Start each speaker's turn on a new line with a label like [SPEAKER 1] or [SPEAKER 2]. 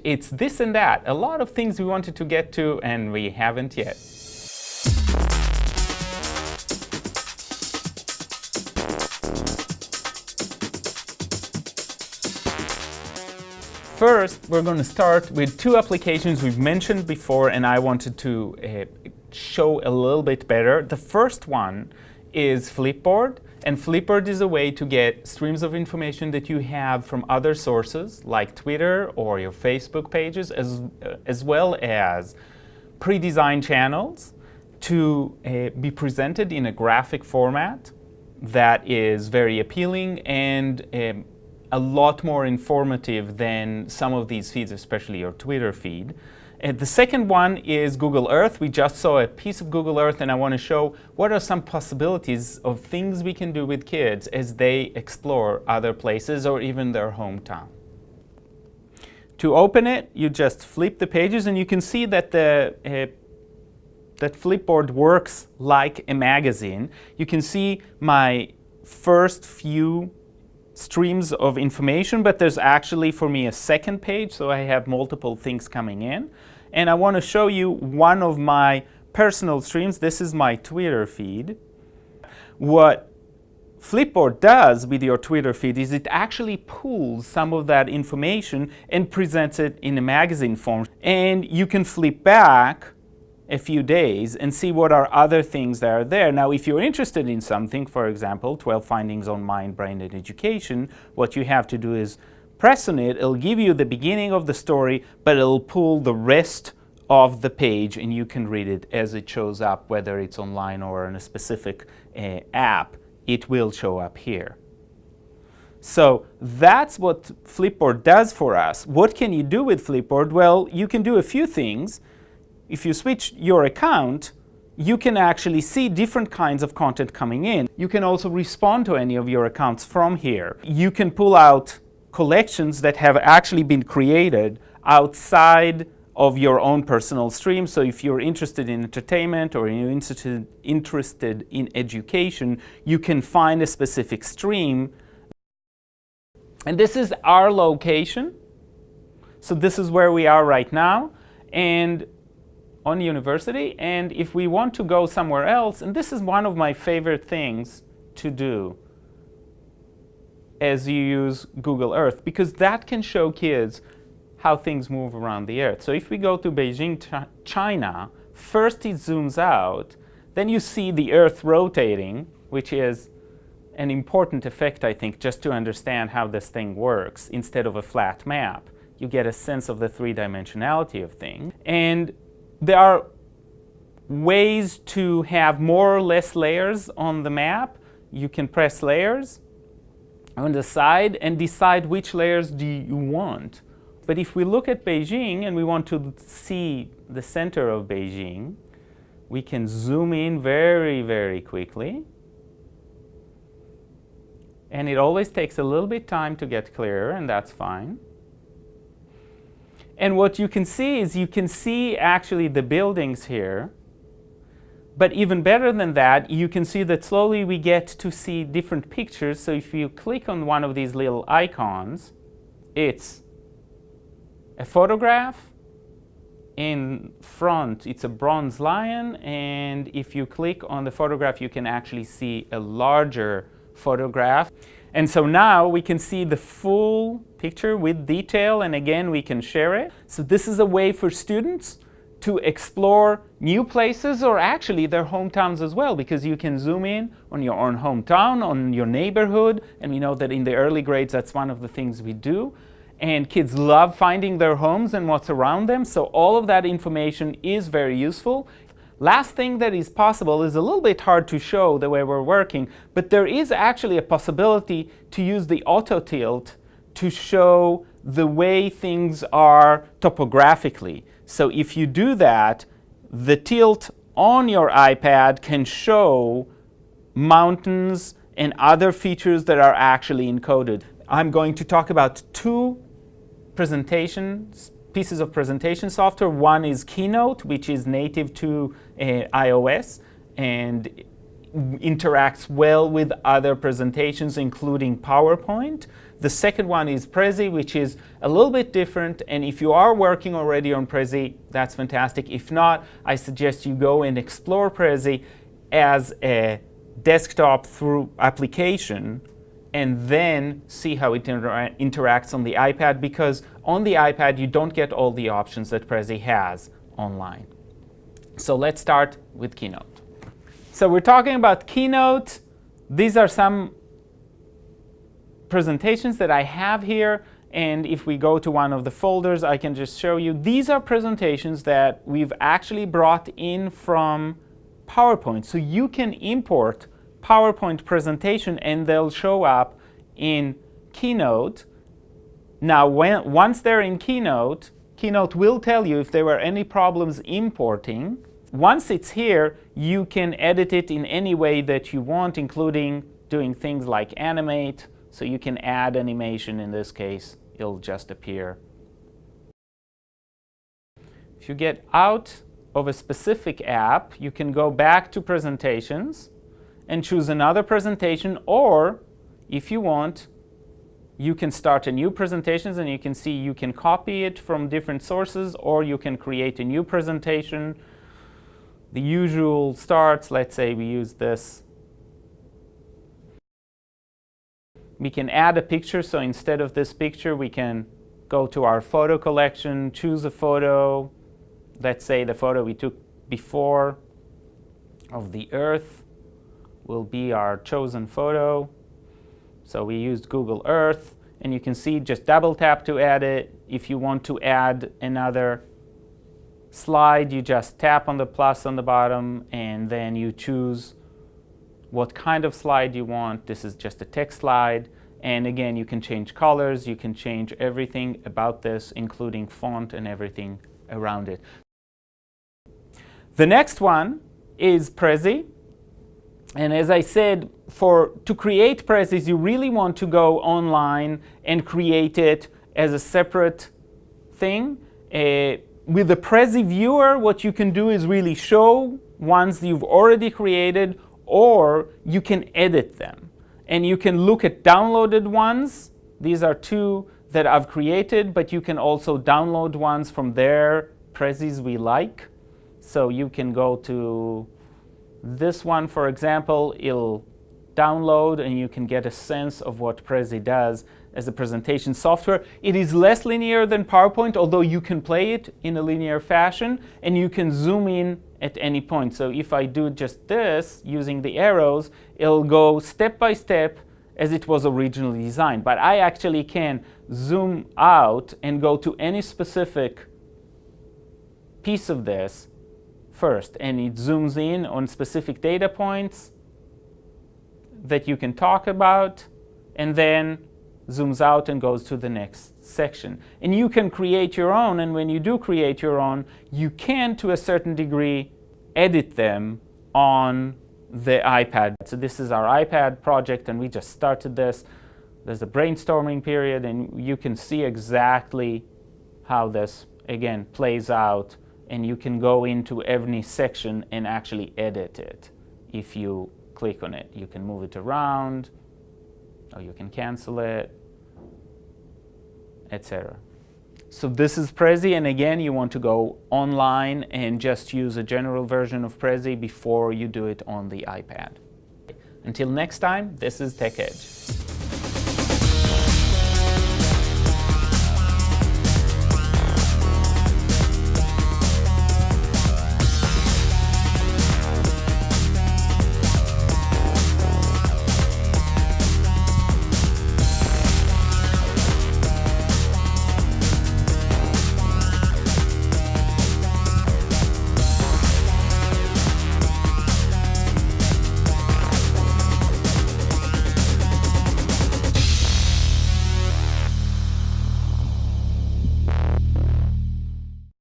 [SPEAKER 1] It's this and that, a lot of things we wanted to get to and we haven't yet. First, we're going to start with two applications we've mentioned before and I wanted to show a little bit better. The first one is Flipboard, and Flipboard is a way to get streams of information that you have from other sources like Twitter or your Facebook pages, as well as pre-designed channels to be presented in a graphic format that is very appealing and a lot more informative than some of these feeds, especially your Twitter feed. The second one is Google Earth. We just saw a piece of Google Earth and I want to show what are some possibilities of things we can do with kids as they explore other places or even their hometown. To open it, you just flip the pages and you can see that that Flipboard works like a magazine. You can see my first few streams of information, but there's actually for me a second page, so I have multiple things coming in. And I want to show you one of my personal streams. This is my Twitter feed. What Flipboard does with your Twitter feed is it actually pulls some of that information and presents it in a magazine form. And you can flip back a few days and see what are other things that are there. Now, if you're interested in something, for example, 12 findings on mind, brain, and education, what you have to do is press on it. It'll give you the beginning of the story, but it'll pull the rest of the page and you can read it as it shows up, whether it's online or in a specific app, it will show up here. So that's what Flipboard does for us. What can you do with Flipboard? Well, you can do a few things. If you switch your account, you can actually see different kinds of content coming in. You can also respond to any of your accounts from here. You can pull out collections that have actually been created outside of your own personal stream. So if you're interested in entertainment or you're interested in education, you can find a specific stream. And this is our location. So this is where we are right now. And on university, and if we want to go somewhere else, and this is one of my favorite things to do as you use Google Earth, because that can show kids how things move around the Earth. So if we go to Beijing, China, first it zooms out, then you see the Earth rotating, which is an important effect, I think, just to understand how this thing works. Instead of a flat map, you get a sense of the three-dimensionality of things. And there are ways to have more or less layers on the map. You can press layers on the side and decide which layers do you want. But if we look at Beijing and we want to see the center of Beijing, we can zoom in very, very quickly. And it always takes a little bit time to get clearer, and that's fine. And what you can see is you can see actually the buildings here. But even better than that, you can see that slowly we get to see different pictures. So if you click on one of these little icons, it's a photograph. In front, it's a bronze lion. And if you click on the photograph, you can actually see a larger photograph. And so now we can see the full picture with detail, and again, we can share it. So this is a way for students to explore new places or actually their hometowns as well, because you can zoom in on your own hometown, on your neighborhood, and we know that in the early grades, that's one of the things we do. And kids love finding their homes and what's around them, so all of that information is very useful. Last thing that is possible is a little bit hard to show the way we're working, but there is actually a possibility to use the auto tilt to show the way things are topographically. So if you do that, the tilt on your iPad can show mountains and other features that are actually encoded. I'm going to talk about two pieces of presentation software. One is Keynote, which is native to iOS and interacts well with other presentations, including PowerPoint. The second one is Prezi, which is a little bit different. And if you are working already on Prezi, that's fantastic. If not, I suggest you go and explore Prezi as a desktop through application and then see how it interacts on the iPad, because on the iPad you don't get all the options that Prezi has online. So let's start with Keynote. So we're talking about Keynote. These are some presentations that I have here, and if we go to one of the folders, I can just show you. These are presentations that we've actually brought in from PowerPoint. So you can import PowerPoint presentation and they'll show up in Keynote. Now, once they're in Keynote, Keynote will tell you if there were any problems importing. Once it's here, you can edit it in any way that you want, including doing things like animate. So you can add animation. In this case, it'll just appear. If you get out of a specific app, you can go back to presentations and choose another presentation, or if you want, you can start a new presentation, and you can see you can copy it from different sources, or you can create a new presentation. The usual starts, let's say we use this. We can add a picture, so instead of this picture, we can go to our photo collection, choose a photo. Let's say the photo we took before of the Earth will be our chosen photo. So we used Google Earth, and you can see just double tap to add it. If you want to add another slide, you just tap on the plus on the bottom, and then you choose what kind of slide you want. This is just a text slide. And again, you can change colors, you can change everything about this, including font and everything around it. The next one is Prezi. And as I said, to create Prezis, you really want to go online and create it as a separate thing. With the Prezi viewer, what you can do is really show ones you've already created, or you can edit them. And you can look at downloaded ones. These are two that I've created, but you can also download ones from their Prezis we like. So you can go to this one, for example, it'll download and you can get a sense of what Prezi does as a presentation software. It is less linear than PowerPoint, although you can play it in a linear fashion, and you can zoom in at any point. So if I do just this using the arrows, it'll go step by step as it was originally designed. But I actually can zoom out and go to any specific piece of this first, and it zooms in on specific data points that you can talk about, and then zooms out and goes to the next section. And you can create your own, and when you do create your own, you can, to a certain degree, edit them on the iPad. So this is our iPad project, and we just started this. There's a brainstorming period, and you can see exactly how this, again, plays out, and you can go into every section and actually edit it. If you click on it, you can move it around, or you can cancel it, etc. So this is Prezi, and again, you want to go online and just use a general version of Prezi before you do it on the iPad. Until next time, this is Tech Edge.